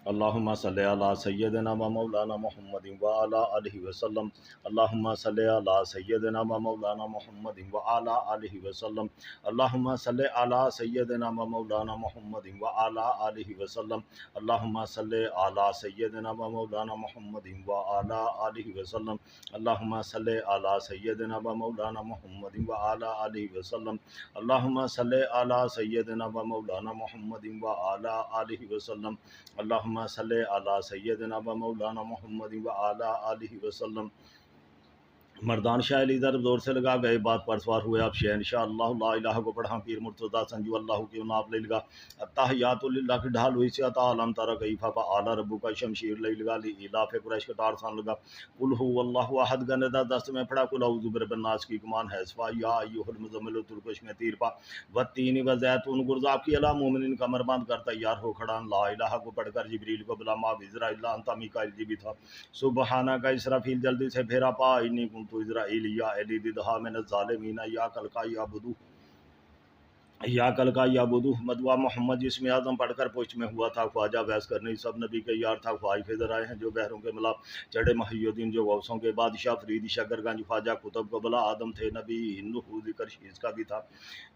अल्लाहुम्मा सल्लि अला सय्यदिना व मौलाना मुहम्मदिन व अला आलिहि वसल्लम। अल्लाहुम्मा सल्लि अला सय्यदिना व मौलाना मुहम्मदिन व अला आलिहि वसल्लम। अल्लाहुम्मा सल्लि अला सय्यदिना व मौलाना मुहम्मदिन व अला आलिहि वसल्लम। अल्लाहुम्मा सल्लि अला सय्यदिना व मौलाना मुहम्मदिन व अला आलिहि वसल्लम। अल्लाहुम्मा सल्लि अला सय्यदिना व मौलाना मुहम्मदिन व अला आलिहि वसल्लम। अल्लाहुम्मा सल्लि अला सय्यदिना व मौलाना मुहम्मदिन व अला आलिहि वसल्लम। अल्लाहुम्मा सल्लि अला सय्यदिना व मौलाना मुहम्मदिन व अला आलिहि वसल्लम। मर्दान शाह अली दर जोर से लगा गए बात पर सवार हुए आप शेर इंशाअल्लाह ला इलाहा को पढ़ा पीर मुर्तज़ा संजू अल्लाह की नाप ले लगा अत्तहियातु लिल्लाह की ढाल हुई से अता आलम तारा कईफा फा आला रब्बु का शमशीर ले लगा ली इलाफे कुरैश का तार सान लगा कुल हु अल्लाहु अहद गनदा दस्त में पढ़ा कुल औज़ु बिरब्बिन नास की कमान है सफा या अय्युहल मुज़म्मिल तुरकुश में तीर पा व तीन व ज़ैतून गुरज़ाब की अला मोमिनिन कमर बांध कर तैयार हो खड़ा ला इलाहा को पढ़कर जिब्रील को बुला मा बिजरा इल्ला अंता मीकाईल जी भी था सुबहाना का इसराफील जल्दी से फेरा पा इन्नी कुंतु इज़राइल या एली दिदहा मिन ज़ालिमीना या कल का या बुदू मदवा मोहम्मद जिसमें आज़म पढ़कर पुष्ट में हुआ था ख्वाजा वैस करनी सब नबी के यार था ख्वाही फिजर आए हैं जो बहरों के मिला चढ़े महियुद्दीन जो गौसों के बादशाह फरीद शकरगंज ख्वाजा कुतुब को बला आदम थे नबी नूह ज़िक्र शीज़ का भी था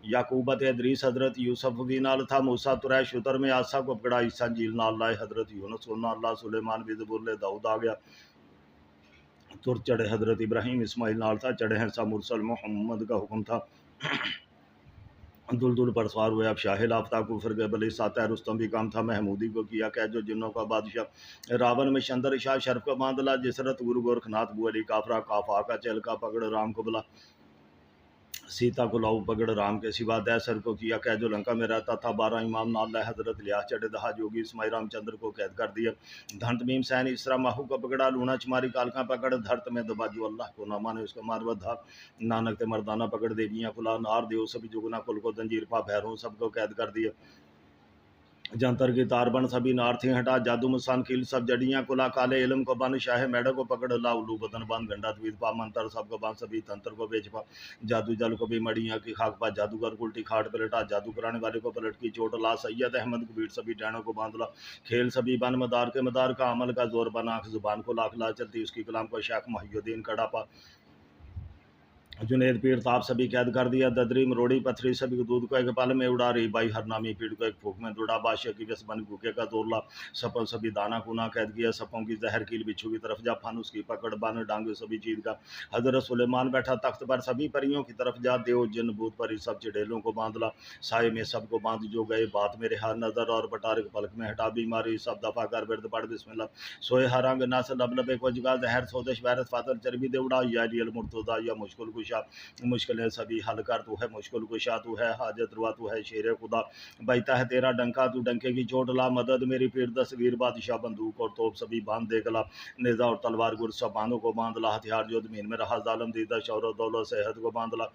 याकूबत अदरीस हज़रत यूसुफ भी नाल था मूसा तुरै शुतर में आसा को पकड़ा ईसा झील नाल लाए हज़रत यूनुस अल्लाह सुलेमान भी ज़बूर दाऊद आ गया तुर चढ़े हज़रत इब्राहीम इस्माइल नाल था चढ़े हैं सा मुरसल मोहम्मद का हुक्म था दुलदुल पर सवार हुए अब शाहिल आफ्ता कुफर के बली साता रुस्तम भी काम था महमूदी को किया कह जो जिन्नों का बादशाह रावण में शंदर शाह शर्फ का बांधला जिसरत गुरु गोरखनाथ बु अली काफरा काफा का चल का पकड़ राम को बुला सीता को लाऊ पकड़ राम के सिवा दैसर को किया कह जो लंका में रहता था 12 इमाम नाल हजरत लिया चढ़े दहा जोगी इसमाई रामचंद्र को कैद कर दिया धंत भीम सैन इसरा माहू को पकड़ा लूना चमारी कालका पकड़ धरत में दबाजू अल्लाह को ना माने उसका मार बधा नानक ते मर्दाना पकड़ देवियाँ खुला नार देव सभी जुगना कुल को जंजीर पा भैरों सबको कैद कर दिया जंतर की तार बन सभी नारथी हटा जादू मुसान खिल सब जड़ियाँ कुला काले इलम को बन शाह मेढक को पकड़ ला उल्लू बदन बन गंडा द्वीद पा मंत्र सबको बन सभी तंत्र को बेच पा जादू जल को भी मड़ियाँ की खाक पा जादूगर उल्टी खाट पलटा जादू कराने वाले को पलट की चोट ला सैयद अहमद को बीट सभी डैनों को बांध ला खेल सभी बन मदार के मदार का अमल का जोर बना आँख जुबान को लाख ला चलती उसकी कलाम को शाख महियुद्दीन कड़ा पा जुनेद पीर ताप सभी कैद कर दिया ददरी मरोड़ी पथरी सभी को दूध को एक पल में उड़ा रही बाई हरनामी पीड़ को एक फूक में दुड़ा बादशाह की बस बन भूखे का जोरला सपों सभी दाना कुना कैद किया सपों की जहर कील बिच्छू की तरफ जा फान उसकी पकड़ बन डांगे सभी चीज का हजरत सुलेमान बैठा तख्त पर सभी परियों की तरफ जा देव जिन भूत पर सब चिड़ेलों को बांधला साय में सबको बांध जो गए बात मेरे हाथ नजर और बटारे के पलक में हटा बीमारी सब दफा कर बिरद पड़ बिस्मिल्लाह सोए हरंग नस लब लबे को जगा जहर सोदश वायरस फातर चर्बी दे उड़ा या रियल मुर्तजा या मुश्किल कुशा मुश्किलें सभी हल कर तू है मुश्किल कुशा तू है हाजत रुआ तू है शेर खुदा बजता है तेरा डंका तू डंके की चोट ला मदद मेरी पीर दस्तगीर बादशाह बंदूक और तोप सभी बांध दे गला नेजा और तलवार गुर सब बांधों को बांध ला हथियार जो जमीन में रहा जालम दीदा शौरत दौलत सेहत को बांध ला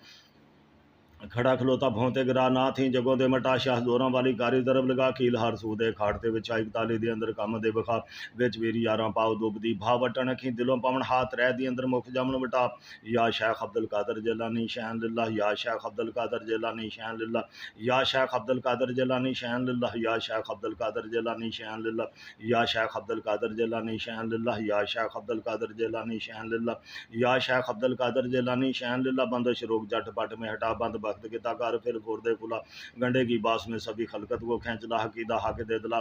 खड़ा खलोता भौंते गिरा ना थी जगों दे मटा शाह जोरां वाली कारी दरब लगा कील हार सूदे खाड़ते विच आई ताली दे अंदर कम दे बखा विच वीर यारां पाओ दुबदी भा वटन अखी दिलों पवन हाथ रह दी अंदर मुख जमन वटा या शेख अब्दुल कादर जिलानी शैन लिल्लाह या शेख अब्दुल कादर जिलानी शैन लिल्लाह या शेख अब्दुल कादर जिलानी शैन लिल्लाह या शेख अब्दुल कादर जिलानी शैन लिल्लाह या शेख अब्दुल कादर जिलानी शैन लिल्लाह या शेख अब्दुल कादर जिलानी शैन लिल्लाह या शेख अब्दुल कादर जिलानी शैन लिल्लाह बंदिश रोग जट पट में हटा बंद वक्त के ताकार फिर फोरदे खुला गंडे की बास में सभी खलकत को खींच ला हकीदा हक दे दिला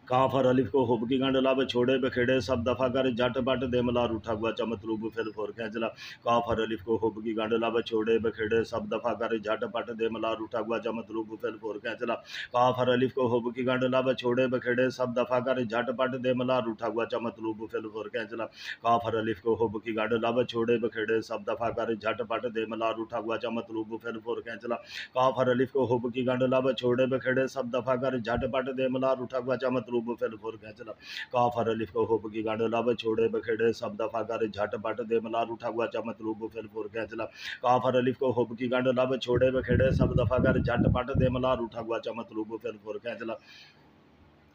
काफर अलिफ को हुब की गंड लब छोड़े बखेड़े सब दफा कर जट बट दे मला रूठा हुआ चमतलूब फिर फोर खेचला काफर अलिफ को हुब की गंड लब छोड़े बखेड़े सब दफा कर जट बट दे मला रूठा हुआ चमतलूब फिर फोर खेचला काफर अलिफ को हुब की गंड लब छोड़े बखेड़े सब दफा कर जट बट दे मला रूठा हुआ चमतलूब फिर फोर खेचला काफर अलिफ को हुब की गंड लब छोड़े बखेड़े सब दफा कर झट पट दे मला रूठा हुआ चमतलूब फिर फोर खेचला काफर अलिफ को हुब की गंड लब छोड़े बखेड़े सब दफा कर झट पट दे मला रूठा हुआ चमतलूब फिर फोर खेचला काफर अलिफ को हुब की गंड लब छोड़े बखेड़े सब दफा कर झट पट दे मला रूठा हुआ चमतलूब फिर फोर खेचला काफर अलिफ को हुब की गंड लब छोड़े बखेड़े सब दफा कर झट पट दे मला रूठा हुआ चमतलूब फिर फोर खेचला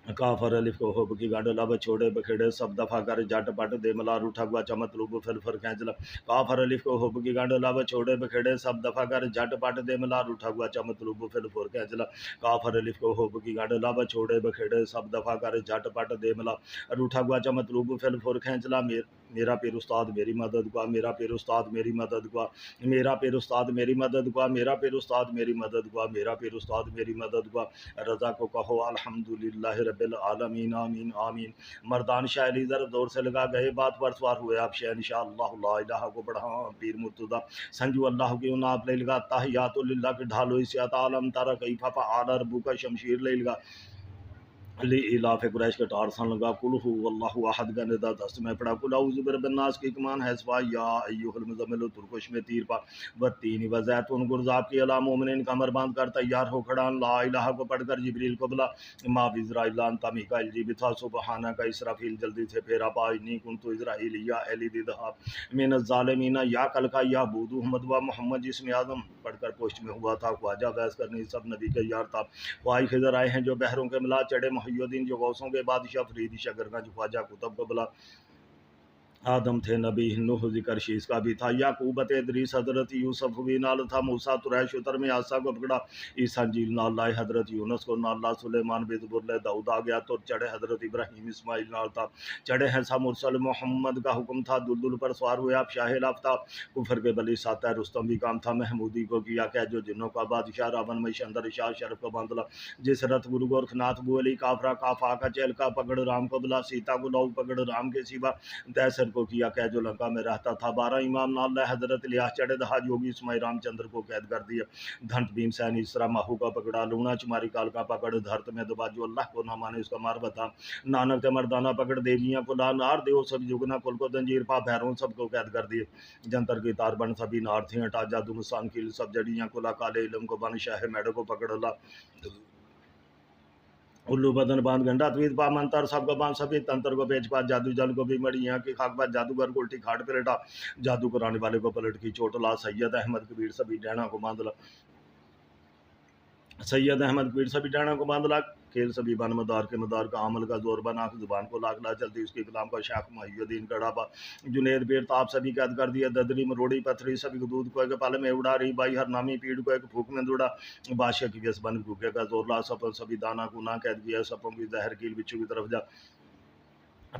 काफर अलिफ को होब की गांड लब छोड़े बखेड़े सब दफा कर जट पट दे मला रूठा गुआ चमत लूब फिल फर खैंचला काफर अलिफ को होब की गांड लब छोड़े बखेड़े सब दफा कर जट पट दे मला रूठा गुआ चमत लूब फिल फर खैंचला काफर अलिफ को होब की गांड लब छोड़े बखेड़े सब दफा कर जट पट दे मला रूठा गुआ चमत लूब फिल फर खैंचला मेरा पीर उस्ताद मेरी मदद को मेरा पीर उस्ताद मेरी मदद को मेरा पीर उस्ताद मेरी मदद को मेरा पीर उस्ताद मेरी मदद को मेरा पीर उस्ताद मेरी मदद को रज़ा को कहो अल्हम्दुलिल्लाह रब्बिल आलमीन आमीन आमीन। मर्दान शाह अली ज़रा जोर से लगा गए बात पर सवार हुए आप शाह इंशाअल्लाह ला इलाहा को बढ़ा पीर मुर्तज़ा संजू अल्लाह की उन आप ले लगा ताहियातुल लिल्लाह के ढालो इसियात आलम तारा कैफा फआल रब्बु का शमशीर ले लगा अली इलाफ कुरैश के टार सन लगा कुल हु अल्लाहु अहद का निदा दस्त में पड़ा कुल औज़ु बिरब्बिन्नास की कमान है सवा या अय्युहल मुज़म्मिल तुरकुश में तीर पा बत्तीन व ज़ैतून गुरज़ाब की अला मोमिनीन कमर बांध कर तैयार हो खड़ा ला इलाहा को पढ़कर जिब्रील को बुला मा बिज़राइल अंता मीकाइल जी बिथा सुबहाना का इसराफील जल्दी से फेरा पा इन्नी कुंतु इज़राइल या एली दिदहा मिन ज़ालिमीन या कल का या बूदू अहमद व मोहम्मद जिस्म आज़म पढ़कर पोस्ट में हुआ था ख्वाजा बहस करनी सब नबी का यार था वाई खिजर आए हैं जो बहरों के मिला चढ़े मुहय्यद्दीन जो गौसों के बादशाह फरीद शकरगंज ख्वाजा कुतुब को बुला आदम थे नबी नूह ज़िक्र शीस का भी था याकूब इदरीस हज़रत यूसुफ भी नाल था मूसा तुरैश उतर में आसा को पकड़ा ईसा इंजील नाल लाए हज़रत यूनुस को नाल ला सुलेमान बिज़बुर दाऊद आ गया तो चढ़े हज़रत इब्राहीम इस्माइल नाल था चढ़े हैं सा मुरसल मोहम्मद का हुक्म था दुलदुल पर सवार हुए आप शाह आफ्ताब कुफर के बली साता रुस्तम भी काम था महमूदी को किया क्या जो जिन्नों का बादशाह रावण में अंदर शाह शरफ को बांधला जिस रथ गुरु गोरखनाथ बुअली काफरा काफा का चेल का पकड़ राम को बुला सीता को लौ पकड़ राम के सिवा दैसर को किया क्या जो लंका में रहता था 12 इमाम नाल हजरत इलियास चढ़े दहा योगी इसमाई रामचंद्र को कैद कर दिया धंत भीम सैन इसरा माहू का पकड़ा लूना चुमारी काल का पकड़ धरत में दबा जो अल्लाह को ना माने उसका मार बता नानक ते मर्दाना पकड़ देवियां को ला नार देव सब जुगना कुल को जंजीर पा भैरों सबको कैद कर दिए जंतर की तार बन सभी नार थी हटा जादू मुसान की सब जड़ियां को ला काले इलम को बन शाह मेढ को पकड़ ला उल्लू बदन बांध गंडा त्वीत पा मंतर सबको बांध सभी तंत्र को बेच पा जादू जल को भी मड़ी यहाँ की खाक बात जादूगर को उल्टी खाट पे लेटा जादू कराने वाले को पलट की चोट ला सैयद अहमद कबीर सभी डैना को बांध ला सैयद अहमद पीर सभी डाना को बांधला खेल सभी बन मदार के मदार का अमल का जोर बना जुबान को लाखला चलती उसके कलाम का शाख मुहय्यद्दीन कड़ापा जुनेद बेर ताप सभी कैद कर दिया ददरी मरोड़ी पथरी सभी को दूध को एक पाले में उड़ा रही बाई हर नामी पीड़ को एक फूक में दुड़ा बादशाह की गैस बन भूखे का जोर ला सपन सभी दाना को ना कैद किया सपों की जहर कील बिच्छू की तरफ जा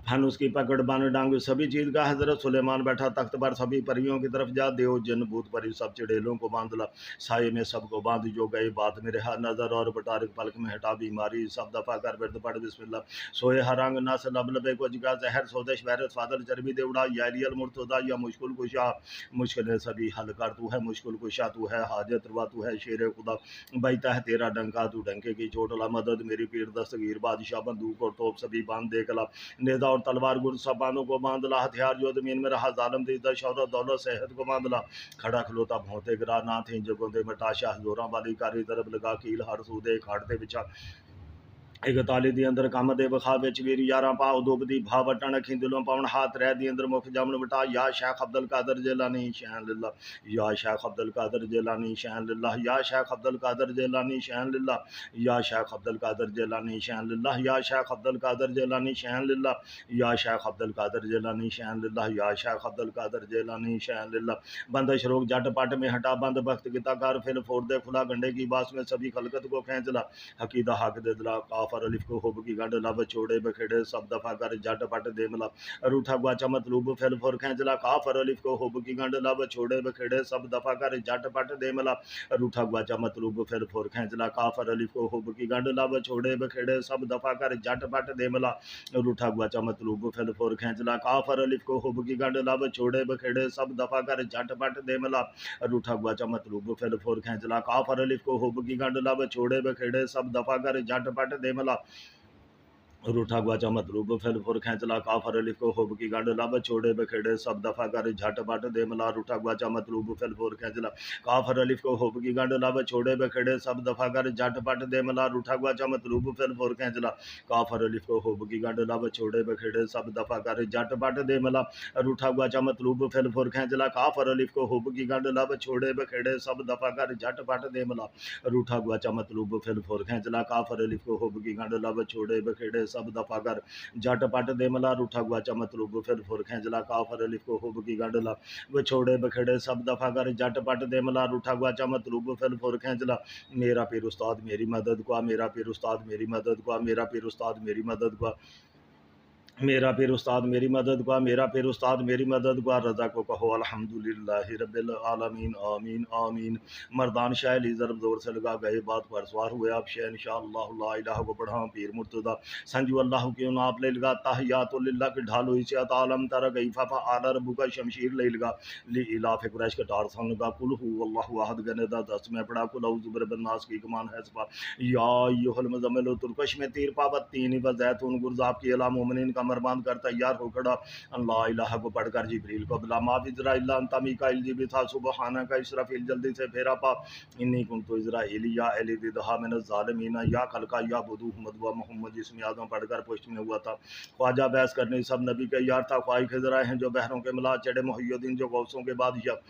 फन उसकी पकड़ बान डांग सभी चीज का हजरत सुलेमान बैठा तख्त पर सभी परियों की तरफ जा देव जन भूत परी सब चिड़ेलों को बांधला साये में सबको बांध जो गए बात में रहा नजर और बटारिक पलक में हटा बीमारी सब दफा कर बिरद पड़ बिस्मिल्लाह सोए हरंग नस लब लबे को जगा जहर सोदश वैरस फादल चर्बी देवड़ा यालियल मुर्तदा या मुश्किल कुशा मुश्किलें सभी हल कर तू है मुश्किल कुशा तू है हाजत रवा तू है शेर खुदा बैता है तेरा डंका तू डंके की चोट ला मदद मेरी पीर दस्तगीर बादशाह बंदूक और तोप सभी बांध देख ला नेजा और तलवार गुर सब बांधों को बांधला हथियार जो जमीन में रहा जालम दी शौरत दौलत सेहत को बांधला खड़ा खलोता भोंते गिरा ना थी जगों दे मटाशा जोरा वाली कारी तरफ लगा कील हर सूदे खाड़ते बिछा एक ताली दी अंदर काम दे बखा विच वीर यारा पाओ दोबदी भावटन अखी दिलों पाउन हाथ रह दी अंदर मुख जामन बटा या शेख अब्दुल कादर जिलानी शान लिल्लाह या शेख अब्दुल कादर जिलानी शान लिल्लाह या शेख अब्दुल कादर जिलानी शान लिल्लाह या शेख अब्दुल कादर जिलानी शान लिल्लाह या शेख अब्दुल कादर जिलानी शान लिल्लाह या शेख अब्दुल कादर जिलानी शान लिल्लाह या शेख अब्दुल कादर जिलानी शान लिल्लाह बंद शरोक जट पट में हटा बंद भक्त गीताकार फिर फोड़ दे खुला गंडे की बास में सभी खलकत को खींच ला हकीदा हक दे दिला काफर अलिफ को होब की गंड लब छोड़े बखेड़े सब दफा कर जट पट दे मला रूठा गुआचा मतलूब फिल फुर खैंचला काफर अलिफ को होब की गंड लब छोड़े बखेड़े सब दफा कर जट पट दे मला रूठा गुआचा मतलूब फिल फुर खैंचला काफर अलिफ को होब की गंड लब छोड़े बखेड़े सब दफा कर जट पट दे मला रूठा गुआचा मतलूब फिल फुर खैंचला काफर अलिफ को होब की गंड लब छोड़े बखेड़े सब दफा कर जट पट दे मला रूठा गुआचा मतलूब फिल फुर खैंचला काफर अलिफ को होब की गंड लब छोड़े बखेड़े सब दफा कर जट पट दे मला रूठा गुआचा मतलूब फिल फुर खैंचला काफर अलिफ को हुब की गंड लब छोड़े बखेड़े सब दफा कर झट पट दे मला रूठा गुआचा मतलूब फिल फुर खैंचला काफर अलिफ को हुब की गंड लब छोड़े बखेड़े सब दफा कर झट पट दे मला रूठा गुआचा मतलूब फिल फुर खैंचला काफर अलिफ को हुब की गंड लब छोड़े बखेड़े सब दफा कर झट पट दे मला रूठा गुआचा मतलूब फिल फुर खैंचला काफर अलिफ को हुब की गंड लब छोड़े बखेड़े सब दफा कर झट पट दे मला रूठा गुआचा मतलूब फिल फुर खैंचला काफर अलिफ को हुब की गंड लब छोड़े बखेड़े सब दफा कर झट पट दे मला रूठा गुआचा मतलूब फिर फुर खैंचला काफर अलिफ को हुब की गंडला वो छोड़े बखेड़े सब दफा कर झट पट दे मला रूठा गुआचा मतलूब फिर फुर खैंचला मेरा पीर उस्ताद मेरी मदद को मेरा पीर उस्ताद मेरी मदद को मेरा पीर उस्ताद मेरी मदद को मेरा पीर उस्ताद मेरी मदद का मेरा पीर उस्ताद मेरी मदद का रज़ा को कहो अल्हम्दुलिल्लाहि रब्बिल आलमीन आमीन आमीन। मर्दान शाह ज़रब ज़ोर से लगा गए बात पर सवार हुए आप शेह इंशाअल्लाह ला इलाहा को पढ़ा पीर मुर्तज़ा संजू अल्लाह क्यों ना आप ले लगा ताहियातुल लिल्लाह के ढाल हुई से आलम तारा गई फाफा आला रब्बु का शमशीर ले लगा ली इलाफ कुरैश के टार सन लगा कुल हु अल्लाहु अहद गने दा 10 में पढ़ा कुल औज़ु बिरब्बिन नास की कमान है सफा या अय्युहल मुज़म्मिल तुरकश में तीर पावत तीन व ज़ैतून गुरज़ाब की अला मोमिनीन का कमर बांध कर तैयार हो खड़ा अल्लाह इलाहा को पढ़कर जिब्रील को बुला मा इज़राइल अंता मीकाइल जी भी था सुबहाना का इसराफील जल्दी से फेरा पा इन्नी कुंतु इज़राइल या एली दिदहा मिन ज़ालिमीन या खलका या बुदू अहमद व मोहम्मद जिसमें आदम पढ़कर पुष्ट में हुआ था। ख्वाजा बहस करने सब नबी के यार था ख्वाही खजरा हैं जो बहरों के मिला चढ़े मुहियुद्दीन जो गौसों के बादशाह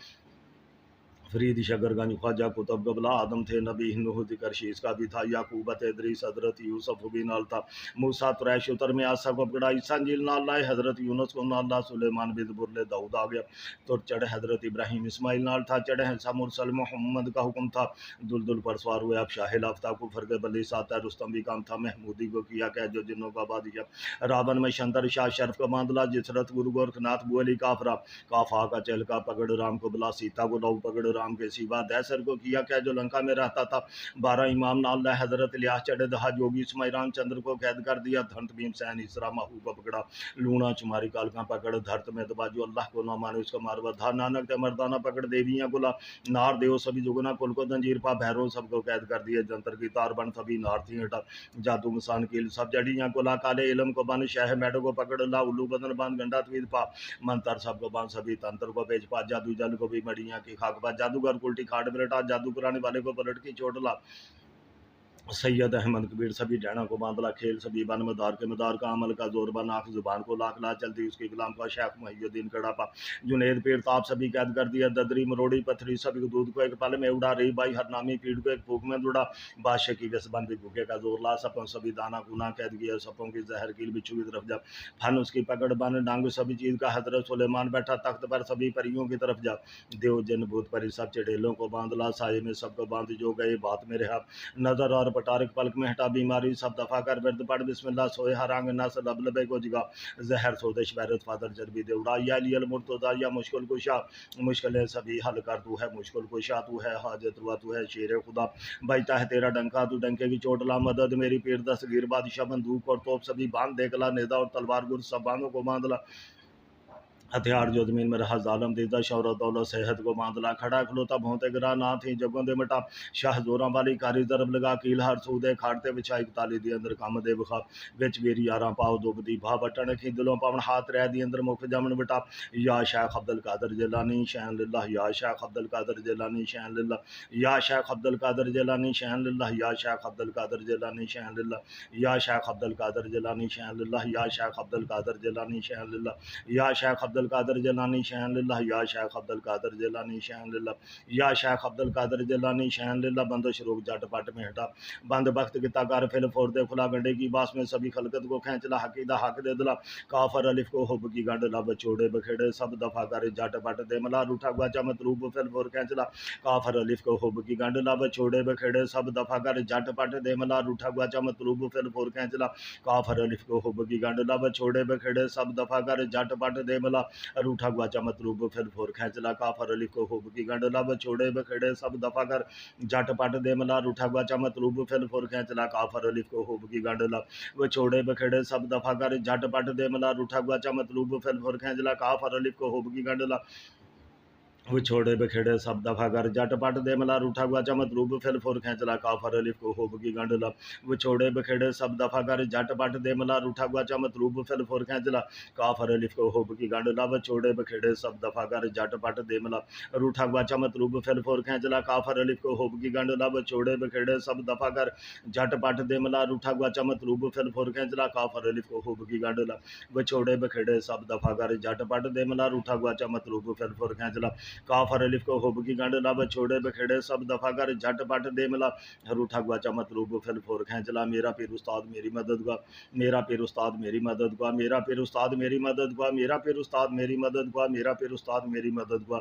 फरीद शगरगंज ख्वाजा कुतुब गबला आदम थे नबी नूह जिक्र शीस का भी था याकूबत इदरीस हजरत यूसुफ भी नाल था मूसा तुरैश उतर में आसा को पकड़ा ईसा इंजील नाल लाए हजरत यूनुस को नाल ला सुलेमान भी बुरले दाऊद आ गया तो चढ़े हजरत इब्राहिम इस्माइल नाल था चढ़े हैं मुरसल मोहम्मद का हुक्म था दुलदुल पर सवार हुए अब शाहिल आफ्ताब को फरके बली साता रुस्तम भी काम था महमूदी को किया कह जो जिन्नों का बादशाह रावण में शंतर शाह शर्फ का बांधला जिसरत गुरु गोरखनाथ बुअली काफरा काफा का चहलका पकड़ राम को बुला सीता को लऊ पकड़ राम के सिवा दैसर को किया क्या जो लंका में रहता था 12 इमाम नाल हजरत लियास चढ़े दहा जोगी इसमाई रामचंद्र को कैद कर दिया धंत भीमसैन इसरा महू को पकड़ा लूणा चुमारी कालका पकड़ धरत में दबाजो अल्लाह को ना मानो उसको मार बधा नानक ते मर्दाना पकड़ देवियां गुला नार देव सभी जुगना कुल को जंजीर पा भैरों सबको कैद कर दिया जंतर की तार बन सभी नार थी हटा जादू मसान कील सब जड़ियां को ला काले इलम को बन शह मैडो को पकड़ ला उल्लू बदन बांध गंडा तवीद पा मंतर सबको बांध सभी तंत्र को बेच पा जादू जल को भी मड़ियां की खाक पा जादूगर उल्टी खाट बेटा जादू कराने वाले को पलट की चोट ला सैयद अहमद कबीर सभी डैना को बांधला खेल सभी बन मदार के मदार का अमल का जोर बन आँख जुबान को लाख ला चलती उसके गुलाम का शेख मुहियुद्दीन कड़ापा जुनेद पीर ताप सभी कैद कर दिया ददरी मरोड़ी पथरी सभी को दूध को एक पल में उड़ा रही बाई हरनामी पीड़ को एक फूक में जुड़ा बादशाह की वस बन भी भूखे का जोर ला सपों सभी दाना गुना कैद किया सपों की जहर कील बिच्छू की तरफ जा फन उसकी पकड़ बन डांग सभी चीज़ का हजरत सुलेमान बैठा तख्त पर सभी परियों की तरफ जा देव जन भूत परी सब चढ़ेलों को बांधला साये में सबको बांध जो गए बात में रहा नजर और पटारिक पलक में हटा बीमारी सब दफा कर बिरद पढ़ बिस्मिल्लाह सोए हरांग नस लब लबे को जिगा जहर सोदेश बैरत फादर जरबी दे उड़ा या लियल मुर्तजा या मुश्किल कुशा मुश्किलें सभी हल कर तू है मुश्किल कुशा तू है हाजत रुआ तू है शेर खुदा बजता है तेरा डंका तू डंके की चोट ला मदद मेरी पीर दस्तगीर बादशाह बंदूक और तोप सभी बांध देखला नेदा और तलवार गुर सब बांधों को बांधला हथियार जो जमीन में रहा जालम दीदा शौरत दौलत सेहत को बांधला खड़ा खलोता भोंते गिरा ना थी जगों दे मटा शाह जोरा वाली कारी दरब लगा कील हर सूदे खाड़ते बिछाई ताली दी अंदर कम दे बखा विच मेरी यारा पाओ दुबदी भा बटन की दिलों पावन हाथ रह दी अंदर मुख जमन बटा या शेख अब्दुल कादर जिलानी शहन लिल्लाह या शेख अब्दुल कादर जिलानी शहन लिल्लाह या शेख अब्दुल कादर जिलानी शहन लिल्लाह या शेख अब्दुल कादर जिलानी शहन लिल्लाह या शेख अब्दुल कादर जिलानी शहन लिल्लाह या शेख अब्दुल कादर जिलानी शहन लिल्लाह या शेख अब्दुल कादर जिलानी शहन लिल्लाह या शेख अब्दुल कादर जिलानी शहन लिल्लाह या शेख अब्दुल कादर जिलानी शहन लिल्लाह बंद शरूक जट पट में हटा बंद वक्त किता कर फिल फोर दे खुला गंडे की बास में सभी खलकत को खींचला हकीदा हक दे दिला काफर अलिफ को हुब की गंड लब छोड़े बखेड़े सब दफा कर जट पट दे मला रूठा गुआचा मतलूब फिल फोर खींचला काफर अलिफ को हुब की गंड लब छोड़े बखेड़े सब दफा कर जट पट दे मला रूठा गुआचा मतलूब फिल फोर खींचला काफर अलिफ को हुब की गंड लब छोड़े बखेड़े सब दफा कर जट पट दे मला रूठा गुआचा मतलूब फिर फोर खींचला काफर अलिफ को हुब की गंड लब छोड़े बखेड़े सब दफा कर जट पट दे मला रूठा गुआचा मतलूब फिर फोर खींचला काफर अलिफ को हुब की गंड लब वो छोड़े बखेड़े सब दफा कर जट पट दे मला रूठा गुआचा मतलूब फिर फोर खींचला काफर अलिफ को हुब की गंड लब विछोड़े बखेड़े सब दफा कर जट पट दे मला रूठा गुआ चमत रूप फिल फुर खेचला काफर अलिफ को होब की गंडला विछोड़े बखेड़े सब दफा कर जट पट दे मला रूठा गुआ चमत रूप फिल फुर खेचला काफर अलिफ को होब की गंडला विछोड़े बखेड़े सब दफा कर जट पट दे मला रूठा गुआ चमत रूप फिल फुर खेचला काफर अलिफ को होब की गंडला विछोड़े बखेड़े सब दफा कर जट पट दे मला रूठा गुआ चमत रूप फिल फुर खेचला काफर अलिफ को होब की गंडला विछोड़े बखेड़े सब दफा कर जट पट दे मला रूठा गुआ चमत रूप फिल फुर खेचला काफर अलिफ को होब की गंड ला छोड़े बखेड़े सब दफा कर झट पट दे मिला रूठा गुआ चमत रूप फिल फोर खेचला मेरा पीर उस्ताद मेरी मदद गुआ मेरा पीर उस्ताद मेरी मदद गुआ मेरा पीर उस्ताद मेरी मदद गुआ मेरा पीर उस्ताद मेरी मदद गुआ मेरा पीर उस्ताद मेरी मदद गुआ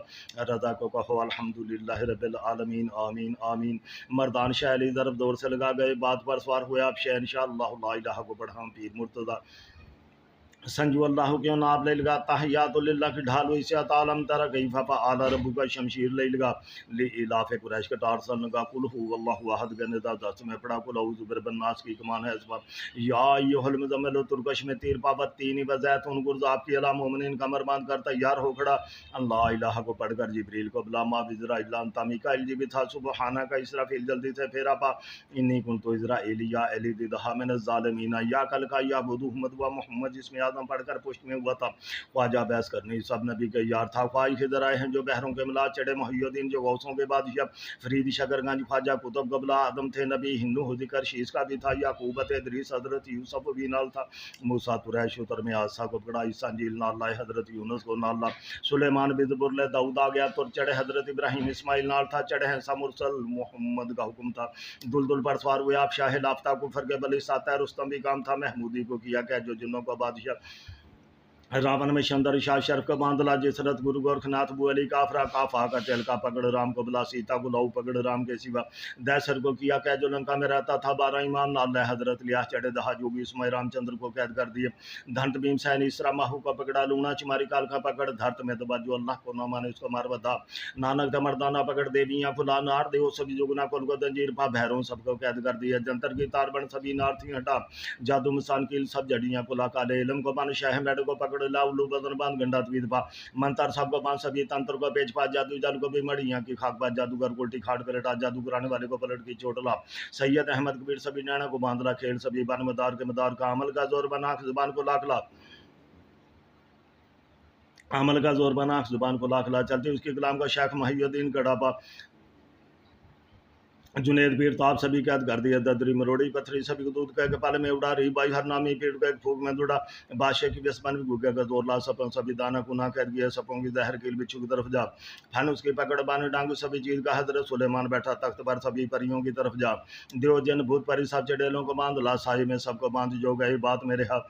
रजा को कहो अल्हम्दुलिल्लाह रब्बिल आलमीन आमीन आमीन। मर्दान शाह अली ज़रब दौर से लगा गए बात पर सवार हुए आप शाह इंशाअल्लाह ला इलाहा को बढ़ाऊं पीर मुर्तज़ा संजू अल्लाह क्यों नाब ले लगा तहियातुल्लाह की ढाल हुई से तालम तरा गई फा आला रब्बु का शमशीर ले लगा ले इलाफे कुरैश का टार सन लगा कुल हु अल्लाहु अहद गने दा दस में पड़ा कुल औज़ु बिरबन नास की कमान है इसबाब या अय्युहल मुज़म्मिल तुरकश में तीर पावत तीन वज़ैतुन गुर्ज़ आपकी अला मोमिनीन कमर बांध कर तैयार हो खड़ा अल्लाह इलाहा को पढ़कर जिब्रील को बुला मा बिजरा इल्ला अंता मिकाइल जी भी था सुबहाना का इसराफील जल्दी से फेरा पा इन्नी कुंतु इज़राइल या अली दिदहा मिन ज़ालिमीन या कल का या बुदु अहमद व मोहम्मद जिसमें पढ़कर पुष्ट में हुआ था ख्वाजा बहस करनी सब नबी के यार था ख्वाही खिदर आए हैं जो बहरों के मिला चढ़े मुहियुद्दीन जो गौसों के बादशाह फरीद शकरगंज ख्वाजा कुतुब कबला आदम थे नबी हिंदू हुदिकर शीश का भी था याकूबत इदरीस हजरत यूसुफ भी नाल था मूसा कुरैश उतर में आसा को पकड़ा ईसा इंजील नाल लाए हजरत यूनुस को नाल ला सुलेमान बिन बुरले दाऊद आ गया तो चढ़े हजरत इब्राहिम इस्माइल नाल था चढ़े हैं मुरसल मोहम्मद का हुक्म था दुलदुल पर सवार हुए आप शाह लाफ्ता कुफर के बली साता रुस्तम भी काम था महमूदी को किया क्या जो जिन्नों का बादशाह रावण में शंदर शाह शर्फ का बांधला जिसरत गुरु गोरखनाथ बु अली काफरा काफा का तेल का पकड़ राम को बुला सीता को लाऊ पकड़ राम के सिवा दैसर को किया कै जो लंका में रहता था 12 इमाम नाल हजरत लिया चढ़े दहा जोगी उसमें रामचंद्र को कैद कर दिए धंत भीम सैन इसरा माहू का पकड़ा लूना चिमारी काल का पकड़ धरत में दबा जो अल्लाह को न माने उसको मार बता नानक मर्दाना पकड़ देवियाँ फुला नार देव सभी जोगना को जंजीर पा भैरों सबको कैद कर दिया जंतर की तार बन सभी नार थी हटा जादू मसान कील सब जड़ियाँ कुला काले इलम को मान शाह मेड को पकड़ लाउलू बदन बांध गंडा तवीद पा मंतर सब को बांध सभी तंत्र को पेच पा जादू जल को भी मड़ियाँ की खाक पा जादूगर उल्टी खाट पलटा जादू कराने वाले को पलट की चोट ला सैयद अहमद कबीर सभी नैना को बांधला खेल सभी बन मदार के मदार का अमल का जोर बना जुबान को लाख ला अमल का जोर बना जुबान को लाख ला चलते उसके गुलाम का शेख महियुद्दीन कड़ापा जुनेद पीर ताप सभी कैद कर दिया ददरी मरोड़ी पथरी सभी को दूध कह के पाले में उड़ा रही बाई हर नामी पीड़ का एक फूक में जुड़ा बादशाह की व्यसमान भी गुगे का जोर ला सपों सभी दाना कुना कैद किया सपों की जहर कील बिच्छू की तरफ जा फन उसकी पकड़ बाने डांगू सभी चीज का हजरत सुलेमान बैठा तख्त पर सभी परियों की तरफ जा देव जन भूत परी सब चढ़ेलों को बांध ला साई में सबको बांध जो गई बात मेरे हाथ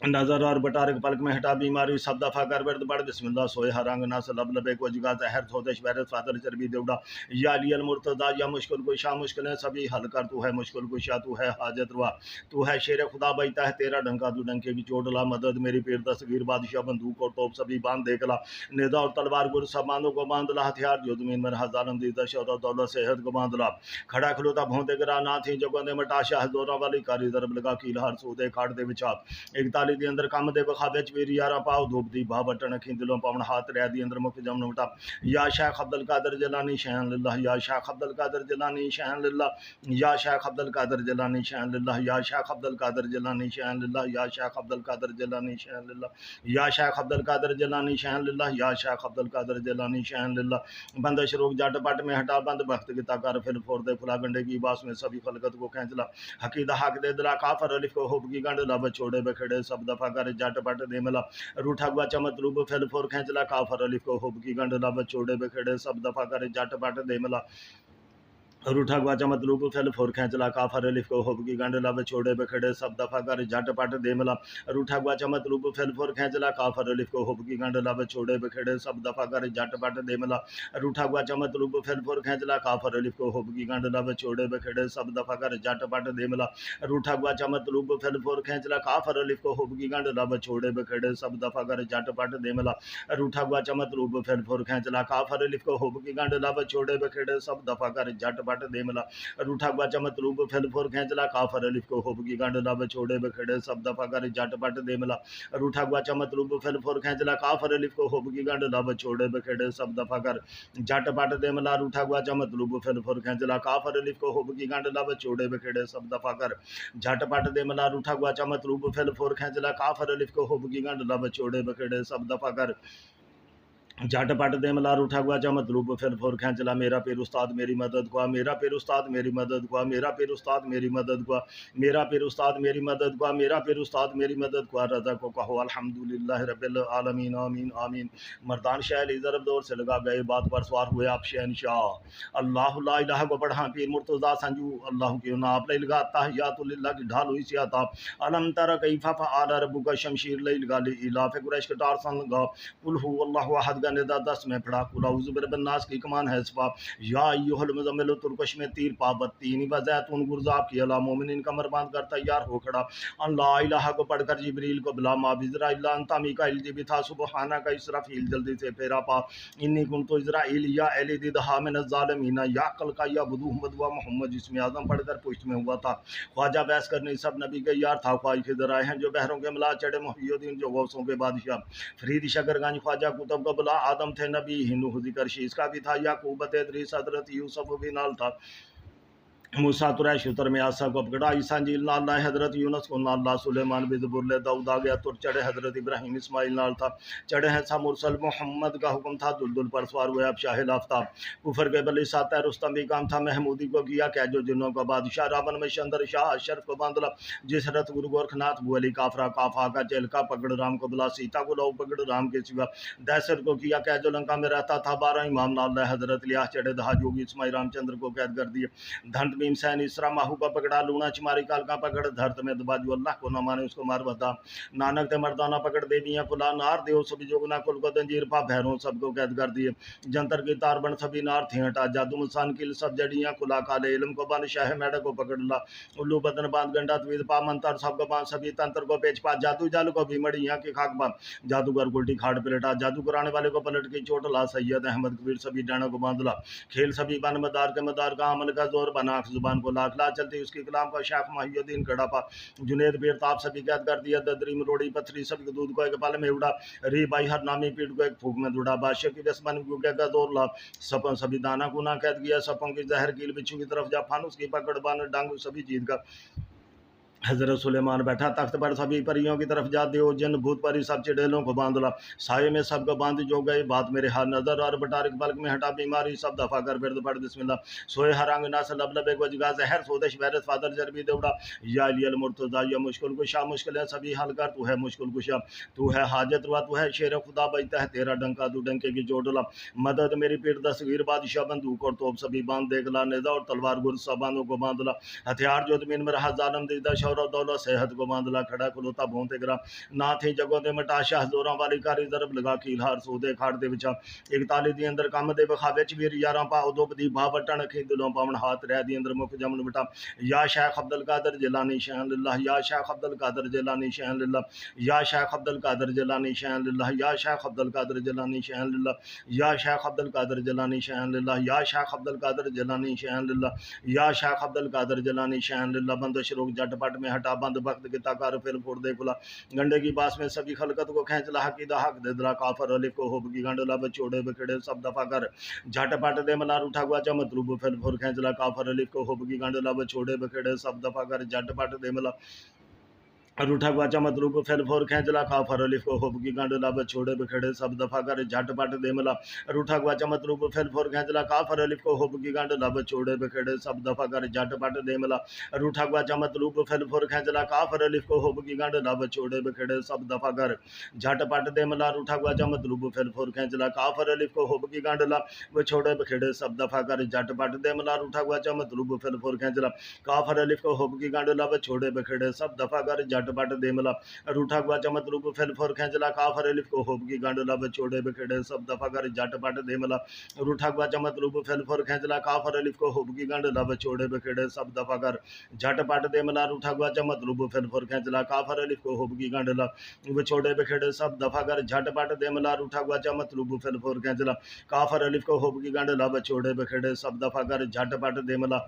नजर और बटारे के पलक में हटा बीमारी सब दफा कर वर्द बड़ बिस्मिल्लाह सोए हरंग ना से लब लबे को जगह जहर थोदेश वैरस फादर चर्बी देवड़ा या अलियल मुर्तदा या मुश्किल कुशा मुश्किलें सभी हल कर तू है मुश्किल कुशा तू है हाजत रुआ तू है शेर खुदा बैठा है तेरा डंका तू डंके भी चोटला मदद मेरी पीर दस्तगीर बादशाह बंदूक और तोप सभी बांध देखला निदा और तलवार गुर सब बांधों को बांध ला हथियार जो जमीन में हजारम दी दशौत दौलत सेहत को बांध ला खड़ा खलोता भोंते गिरा ना थी जगह ने मटाशा हजोरा वाली कारी दरब लगा कील हर सूदे खाड़ दे विचार एक ताली के अंदर काम दे बखाबे वीर यारा पाओ धूप दी भा बटन खी दिलों पावन हाथ रह दी अंदर मुख जमन उठा या शेख अब्दुल कादर जिलानी शहन लिल्लाह या शेख अब्दुल कादर जिलानी शहन लिल्लाह या शेख अब्दुल कादर जिलानी शहन लिल्लाह या शेख अब्दुल कादर जिलानी शहन लिल्लाह या शेख अब्दुल कादर जिलानी शहन लिल्लाह या शेख अब्दुल कादर जिलानी शहन लिल्लाह या शेख अब्दुल कादर जिलानी शहन लिल्लाह बंद शरोक जट पट में हटा बंद भक्त की ताकार फिर फोड़ दे फुला गंडे की बास में सभी खलकत को खींचला हकीदा हक दे दिला काफर अलिफ को होब की गंड ला बछोड़े बखेड़े सब दफा कर जट पट दे मिला रूठा गुआ चमत रूप फिल फोर खींचला काफर अलिफ को होब की गंड ला बछोड़े बखेड़े सब दफा कर जट पट दे मिला रूठा गुआ चमत रूप फिल फोर खींचला काफर अलिफ को होब की गंड लब छोड़े बखेड़े सब दफा कर झट पट दे मिला रूठा गुआ चमत रूप फिल फोर खींचला काफर अलिफ को होब की गंड लब छोड़े बखेड़े सब दफा कर झट पट दे मिला रूठा गुआ चमत रूप फिल फोर खींचला काफर अलिफ को होब की गंड लब छोड़े बखेड़े सब दफा कर झट पट दे मिला रूठा गुआ चमत रूप फिल फोर खींचला काफर अलिफ को होब की गंड लब छोड़े बखेड़े सब दफा कर झट पट दे मिला रूठा गुआ चमत रूप फिल फोर खींचला काफर अलिफ को होब की गंड लब छोड़े बखेड़े सब दफा कर झट पट दे मला रूठा गुआचा मतलूब फिल फुर खैंचला काफर अलिफ को होब की गांड ला बछोड़े बखेड़े सब दफा कर जट पट दे मला रूठा गुआचा मतलूब फिल फुर खैंचला काफर अलिफ को होब की गांड ला बछोड़े बखेड़े सब दफा कर जट पट दे मला रूठा गुआचा मतलूब फिल फुर खैंचला काफर अलिफ को होब की गांड ला बछोड़े बखेड़े सब दफा कर जट पट दे मला रूठा गुआचा मतलूब फिल फुर खैंचला काफर अलिफ को होब की गांड ला बछोड़े बखेड़े सब दफा कर जट पट दे मला रूठा गुआचा मतलूब फिर फुर खैंचला मेरा पीर उस्ताद मेरी मदद को मेरा पीर उस्ताद मेरी मदद को मेरा पीर उस्ताद मेरी मदद को मेरा पीर उस्ताद मेरी मदद को मेरा पीर उस्ताद मेरी मदद को रज़ा को कहो अल्हम्दुलिल्लाह रब्बिल आलमीन आमीन आमीन मर्दान शाह ज़रब दौर से लगा गए बात पर सवार हुए आप शहनशाह अल्लाह ला इलाहा को पढ़ा पीर मुर्तज़ा संजू अल्लाह क्यों ना आप लगा तहियातुल लिल्लाह की ढाल हुई से आता अलम तरा कैफा फअल रब्बुका शमशीर लैल गाली इलाफ कुरैश के टार सन गा कुल हु अल्लाहु अहद का निदा 10 में पढ़ा कुल औज़ु बिरब्बिन्नास की कमान है सफा या अय्युहल मुज़म्मिल तुरकश में तीर पाबत तीन वज़ैतुन गुरज़ाब की अला मोमिनिन कमर बांध कर तैयार हो खड़ा अन ला इलाहा को पढ़कर जिब्रील को बुला मा बिजरा इल्ला अंता मीकाइल जी बिथा सुबहाना का इसराफील जल्दी से फेरा पा इन्नी कुंतु इज़राइल या एली दिदहा मिन ज़ालिमीन या कल का या बुदू अहमद व मोहम्मद जिसमें आज़म पढ़कर पुष्ट में हुआ था ख्वाजा बैस करने सब नबी के यार था ख्वाज खिदर आए हैं जो बहरों के मिला चढ़े मुहियुद्दीन जो गौसों के बादशाह फरीद शकरगंज ख्वाजा कुतुब का बुला आदम थे नबी हिंदू जिक्र शीश का भी था याकूब इदरीस हजरत यूसुफ भी नाल था मूसा तुरै शुतर में आसा को पकड़ा ईसा जील नाल हजरत यूनस को नाल सुलेमान भी जबुरले दाऊद आ गया तुर चढ़े हजरत इब्राहिम इस्माइल नाल था चढ़े हैं सा मुरसल मोहम्मद का हुक्म था दुलदुल पर सवार हुए अब शाह आफ्ताब कुफर के बली साता रुस्तम भी काम था महमूदी को किया क्या जो जिन्नों का बादशाह रावण में शंदर शाह अशरफ को बांधला जिस रथ गुरु गोरखनाथ बुअली काफरा काफा का चेलका पकड़ राम को बुला सीता को लो पकड़ राम के सिवा दहशत को किया क्या जो लंका में रहता था 12 इमाम नाल हजरत लिया चढ़े दहा जोगी इस्माइल रामचंद्र को कैद कर दिए धंत भीमसेन इसरा माहू का पकड़ा लूना चिमारी काल का पकड़ धरत में दबाजू अल्लाह को न माने उसको मार बता नानक ते मर्दाना पकड़ देवियां कुला नार देव सभी जोगना कुल को दंजीर पा भैरों सबको कैद कर दिए जंतर की तार बन सभी नार थे हटा जादू मुसान किल सब जड़ियां कुला काले इल्म को बन शाह मेढक को पकड़ ला उल्लू बदन बांध गंडा तवीद पा मंतर सब को बांध सभी तंत्र को पेच पा जादू जाल को भी मड़ियां के खाक बा जादूगर उल्टी खाट पलटा जादू कराने वाले को पलट के चोट ला सैयद अहमद कबीर सभी डाना को बांध ला खेल सभी बन मदार के मदार का अमल का जोर बना जुबान को लाख ला चलती उसके कलाम का शाख माहियुद्दीन कड़ा पा जुनेद बेरताब सभी कैद कर दिया ददरी मरोड़ी पथरी सभी दूध को एक पाल में उड़ा री बाई हर नामी पीठ को एक फूक में दुड़ा बादशाह की रस्मन का जोर ला सपन सभी दाना को ना कैद किया सपों की जहर कील बिच्छू की तरफ जा फानुस की पकड़ बान डांगू सभी जीत का हजरत सुलेमान बैठा तख्त पर सभी परियों की तरफ जा दियो जिन भूत परी सब चिड़ेलों को बांधला साये में सबको बांध जो गए बात मेरे हाथ नजर और बटारिक बल्क में हटा बीमारी सब दफा कर बिरद पड़ बिस्मिल्लाह सोए हरांग नास लब लबे को जगा जहर सोदश वैरस फादर जरबी दौड़ा या अलियल मुर्तजा या मुश्किल कुशा मुश्किल है सभी हल कर तू है मुश्किल कुशा तू है हाजत रुआ तू है शेर खुदा बजता है तेरा डंका तू डंके की चोटला मदद मेरी पीठ दसवीर बादशाह बंदूक और तोप सभी बांध देख ला नेजा और तलवार गुरसा बांधों को बांधला हथियार जो जमीन में रहा जालम दीदा और दौलत सेहत को बांधला खड़ा खुलोता भोंते गिरा ना थे जगों दे मटा शाह जोरां वाली कारी दरब लगा कील हार सूदे खाड़ दे विचा 41 दी अंदर काम दे बखावे च वीर यारां पा उदो बदी भावटन खी दिलों पावन हाथ रह दी अंदर मुख जमन बटा या शेख अब्दुल कादर जिलानी शान लिल्लाह या शेख अब्दुल कादर जिलानी शान लिल्लाह या शेख अब्दुल कादर जिलानी शान लिल्लाह या शेख अब्दुल कादर जिलानी शान लिल्लाह या शेख अब्दुल कादर जिलानी शान लिल्लाह या शेख अब्दुल कादर जिलानी शान लिल्लाह या शेख अब्दुल कादर जिलानी शान लिल्लाह बंदिश रोक झटपट में हटा बंद वक्त के ताकार फिर फोड़ दे खुला गंडे की बास में सभी खलकत को खींच ला हकीदा हक दे दिला काफर अलिफ को होब की गंडला बचोड़े बखेड़े सब दफा कर झटपट दे मलार उठा हुआ मतलूब फिर फोर खींच ला काफर अलिफ को होब की गंडला बचोड़े बखेड़े सब दफा कर झटपट दे मला रूठा गुआचा मतलूब फिल फोर खैंचला काफर अलिफ को होब की गंडला बछोड़े बखेड़े सब दफा कर झटपट दे मला रूठा गुआचा मतलूब फिल फोर खैंचला काफर अलिफ को होब की गंडला बछोड़े बखेड़े सब दफा कर झटपट दे मला रूठा गुआचा मतलूब फिल फोर खैंचला काफर अलिफ को होब की गंडला बछोड़े बखेड़े सब दफा कर झटपट दे मला रूठा गुआचा मतलूब फिल फोर खैंचला काफर अलिफ को होब की गंडला बछोड़े बखेड़े सब दफा कर झटपट दे मला रूठा गुआचा मतलूब फिल फोर खैंचला काफर अलिफ को होब की गंडला बछोड़े बखेड़े सब दफा कर झटपट देमला रूठा गुआचा मतलूब फिल फुर खैंचला काफर अलिफ को होब की गांड लब छोड़े बखेड़े सब दफा कर झटपट देमला रूठा गुआचा मतलूब फिल फुर खैंचला काफर अलिफ को होब की गांड लब छोड़े बखेड़े सब दफा कर झटपट देमला रूठा गुआचा मतलूब फिल फुर खैंचला काफर अलिफ को होब की गांड लब छोड़े बखेड़े सब दफा कर झटपट देमला रूठा गुआचा मतलूब फिल फुर खैंचला काफर अलिफ को होब की गांड लब छोड़े बखेड़े सब दफा कर झटपट देमला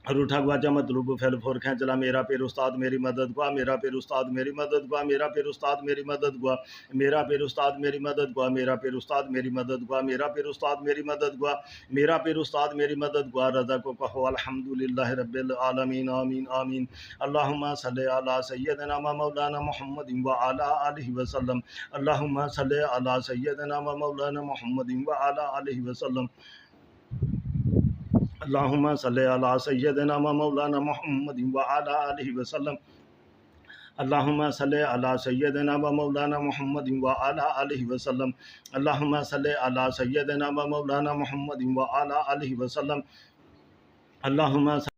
रूठा गुआचा मतलूब फैल फोर खैंचला मेरा पेर उस्ताद मेरी मदद गुआ मेरा पेर उस्ताद मेरी मदद गुआ मेरा पेर उस्ताद मेरी मदद गुआ मेरा पेर उस्ताद मेरी मदद गुआ मेरा पेर उस्ताद मेरी मदद गुआ मेरा पेर उस्ताद मेरी मदद गुआ मेरा पेर उस्ताद मेरी मदद गुआ रज़ा को कहो अल्हम्दुलिल्लाह रब्बिल आलमीन आमीन आमीन अल्लाहुम्मा सल्ली अला सय्यदना व मौलाना मुहम्मद व अला आलिहि वसल्लम अल्लाहुम्मा सल्ली अला सय्यदना व मौलाना मुहम्मद व अला आलिहि वसल्लम अल्लाहुम्मा सल्ली अला सय्यदना व मौलाना मुहम्मद व अला आलिहि वसल्लम अल्लाहुम्मा सल्ली अला सय्यदना व मौलाना मुहम्मद व अला आलिहि वसल्लम अल्लाहुम्मा सल्ली अला सय्यदना व मौलाना मुहम्मद व अला आलिहि वसल्लम अल्लाहुम्मा